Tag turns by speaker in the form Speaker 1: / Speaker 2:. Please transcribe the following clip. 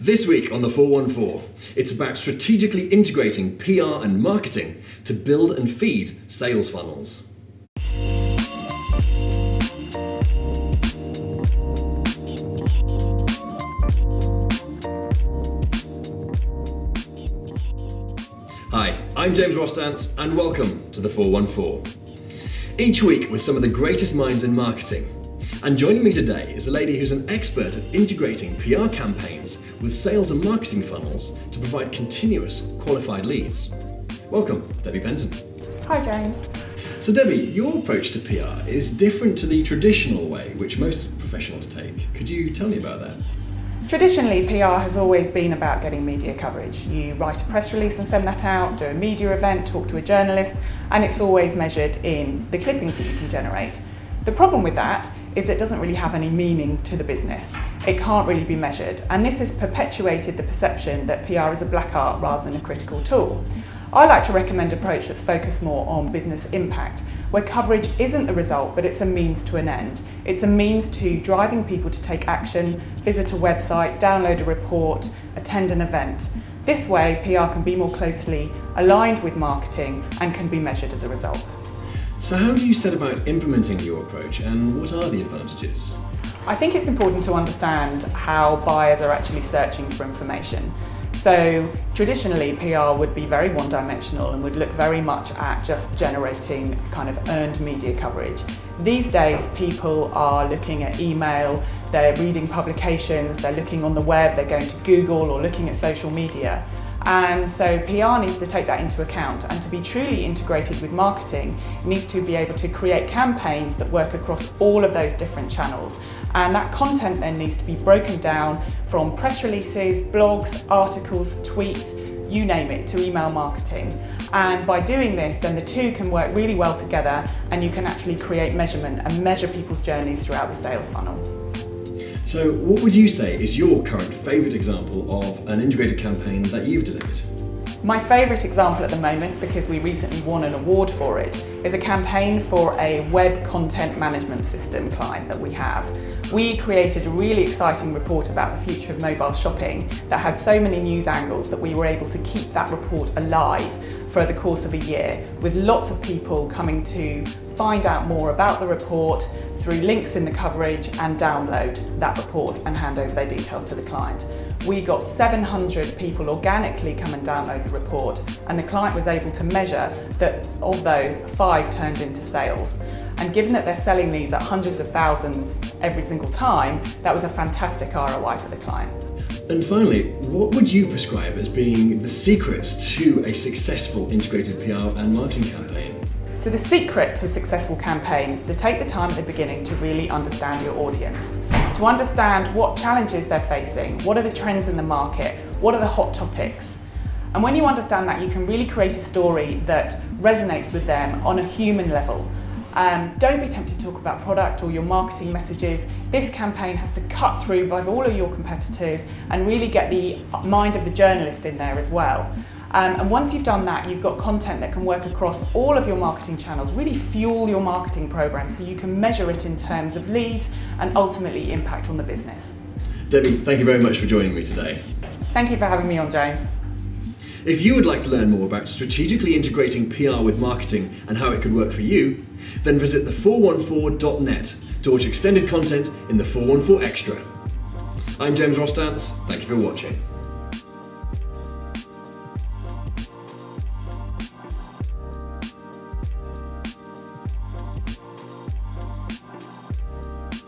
Speaker 1: This week on the 414, it's about strategically integrating PR and marketing to build and feed sales funnels. Hi, I'm James Rostance and welcome to the 414. Each week with some of the greatest minds in marketing. And joining me today is a lady who's an expert at integrating PR campaigns with sales and marketing funnels to provide continuous qualified leads. Welcome, Debby Penton.
Speaker 2: Hi, James.
Speaker 1: So Debbie, your approach to PR is different to the traditional way which most professionals take. Could you tell me about that?
Speaker 2: Traditionally, PR has always been about getting media coverage. You write a press release and send that out, do a media event, talk to a journalist, and it's always measured in the clippings that you can generate. The problem with that is it doesn't really have any meaning to the business. It can't really be measured, and this has perpetuated the perception that PR is a black art rather than a critical tool. I like to recommend an approach that's focused more on business impact, where coverage isn't the result, but it's a means to an end. It's a means to driving people to take action, visit a website, download a report, attend an event. This way, PR can be more closely aligned with marketing and can be measured as a result.
Speaker 1: So how do you set about implementing your approach and what are the advantages?
Speaker 2: I think it's important to understand how buyers are actually searching for information. So traditionally, PR would be very one-dimensional and would look very much at just generating kind of earned media coverage. These days, people are looking at email, they're reading publications, they're looking on the web, they're going to Google or looking at social media. And so PR needs to take that into account, and to be truly integrated with marketing, it needs to be able to create campaigns that work across all of those different channels. And that content then needs to be broken down from press releases, blogs, articles, tweets, you name it, to email marketing. And by doing this, then the two can work really well together, and you can actually create measurement and measure people's journeys throughout the sales funnel.
Speaker 1: So what would you say is your current favourite example of an integrated campaign that you've delivered?
Speaker 2: My favourite example at the moment, because we recently won an award for it, is a campaign for a web content management system client that we have. We created a really exciting report about the future of mobile shopping that had so many news angles that we were able to keep that report alive for the course of a year, with lots of people coming to find out more about the report through links in the coverage and download that report and hand over their details to the client. We got 700 people organically come and download the report, and the client was able to measure that of those, 5 turned into sales. And given that they're selling these at hundreds of thousands every single time, that was a fantastic ROI for the client.
Speaker 1: And finally, what would you prescribe as being the secrets to a successful integrated PR and marketing campaign?
Speaker 2: So the secret to a successful campaign is to take the time at the beginning to really understand your audience, to understand what challenges they're facing, what are the trends in the market, what are the hot topics. And when you understand that, you can really create a story that resonates with them on a human level. Don't be tempted to talk about product or your marketing messages. This campaign has to cut through above all of your competitors and really get the mind of the journalist in there as well. And once you've done that, you've got content that can work across all of your marketing channels, really fuel your marketing program so you can measure it in terms of leads and ultimately impact on the business.
Speaker 1: Debbie, thank you very much for joining me today.
Speaker 2: Thank you for having me on, James.
Speaker 1: If you would like to learn more about strategically integrating PR with marketing and how it could work for you, then visit the414.net to watch extended content in the 414 Extra. I'm James Rostance, thank you for watching.